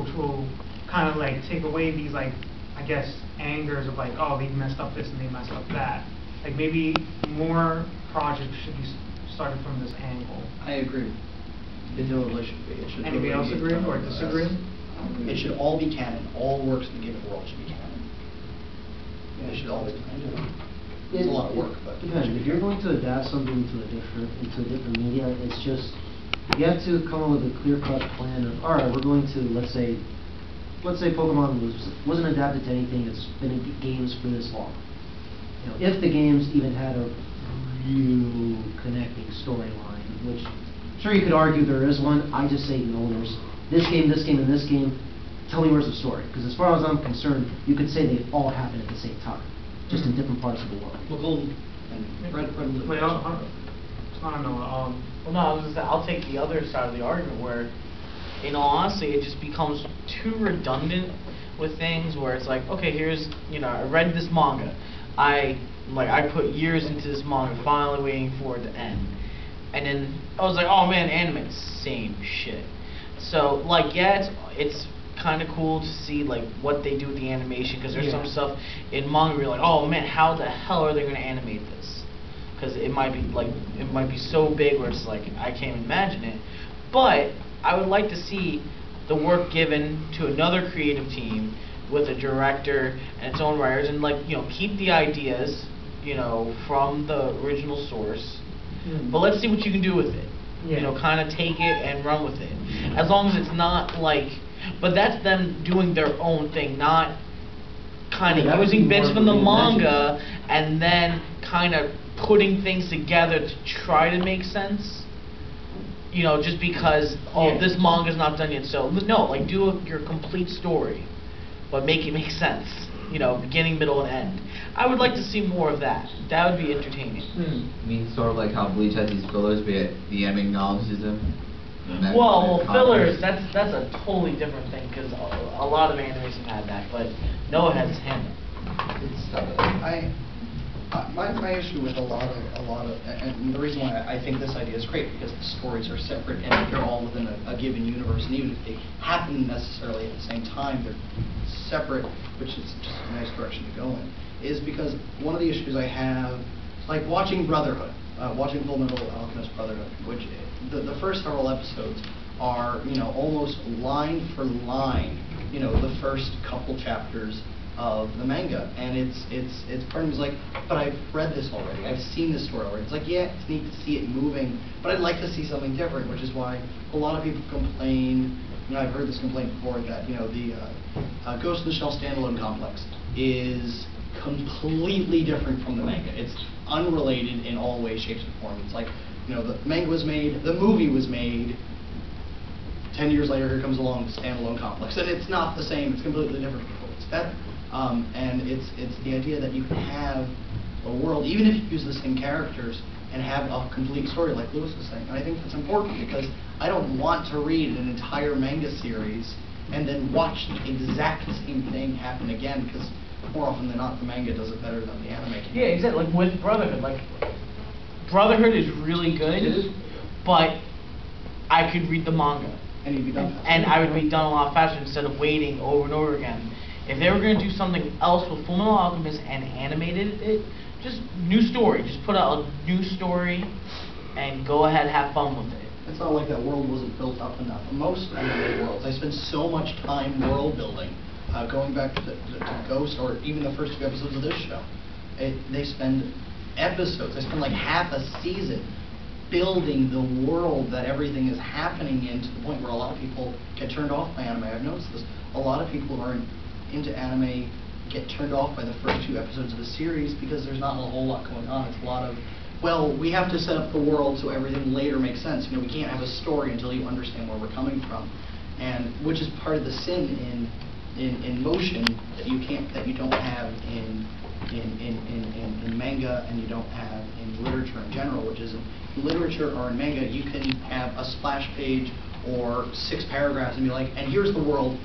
which will kind of like take away these like, I guess, angers of like, oh, they messed up this and they messed up that. Like maybe more projects should be started from this angle. I agree. It totally should be. It should Anybody else agree or disagree? It should all be canon. All works in the given world should be canon. Yeah, it should always be canon. It's a lot of work, but depends. If you're going to adapt something into a different media, it's just you have to come up with a clear-cut plan of, all right, we're going to let's say Pokemon wasn't adapted to anything that's been in games for this long. You know, if the games even had a real connecting storyline, which sure you could argue there is one. I just say no. There's this game, and this game. Tell me where's the story? Because as far as I'm concerned, you could say they all happen at the same time, just in different parts of the world. Well, Golden and Red. Wait, I don't know. Well, no, I was gonna say I'll take the other side of the argument where, in all honesty, it just becomes too redundant with things where it's like, okay, here's, I read this manga, I put years into this manga, finally waiting for it to end, and then I was like, oh man, anime, same shit. So yeah, it's kind of cool to see like what they do with the animation, because there's some stuff in manga where you're like, oh man, how the hell are they going to animate this? Because it might be so big where it's like I can't even imagine it. But I would like to see the work given to another creative team with a director and its own writers, and keep the ideas from the original source. But let's see what you can do with it. Kind of take it and run with it. As long as it's not but that's them doing their own thing, not kind of using bits from the manga and then kind of putting things together to try to make sense. Just because this manga's not done yet, so no, do your complete story, but make it make sense. Beginning, middle, and end. I would like to see more of that. That would be entertaining. I mean, sort of like how Bleach has these fillers, but yet the anime acknowledges them. Well, fillers, that's a totally different thing, because a lot of animes have had that, but Noah has his hand up. My issue with a lot of, and the reason why I think this idea is great, because the stories are separate and they're all within a given universe, and even if they happen necessarily at the same time, they're separate, which is just a nice direction to go in, is because one of the issues I have, like watching Brotherhood, watching Fullmetal Alchemist Brotherhood, which the first several episodes are, almost line for line, the first couple chapters of the manga, and it's part of me is like, but I've read this already, I've seen this story already. It's like, yeah, it's neat to see it moving, but I'd like to see something different, which is why a lot of people complain, I've heard this complaint before, that the Ghost in the Shell standalone complex is completely different from the manga. It's unrelated in all ways, shapes, and forms. It's like, the manga was made, the movie was made, 10 years later, here comes along the standalone complex, and it's not the same. It's completely different. It's better. And it's the idea that you can have a world, even if you use the same characters, and have a complete story, like Lewis was saying. And I think that's important, because I don't want to read an entire manga series and then watch the exact same thing happen again, because more often than not, the manga does it better than the anime can. Yeah, exactly. Like with Brotherhood, Brotherhood is really good, but I could read the manga. And you'd be done faster. And I would be done a lot faster instead of waiting over and over again. If they were going to do something else with Fullmetal Alchemist and animated it, just new story. Just put out a new story and go ahead and have fun with it. It's not like that world wasn't built up enough. Most anime worlds, I spend so much time world building, going back to Ghost, or even the first 2 episodes of this show. They spend episodes, they spend like half a season building the world that everything is happening in, to the point where a lot of people get turned off by anime. I've noticed this. A lot of people who are into anime get turned off by the first 2 episodes of the series, because there's not a whole lot going on. It's a lot of, well, we have to set up the world so everything later makes sense. We can't have a story until you understand where we're coming from, and which is part of the sin in motion that you don't have in manga, and you don't have in literature in general, which is in literature or in manga you can have a splash page or 6 paragraphs and be like, and here's the world.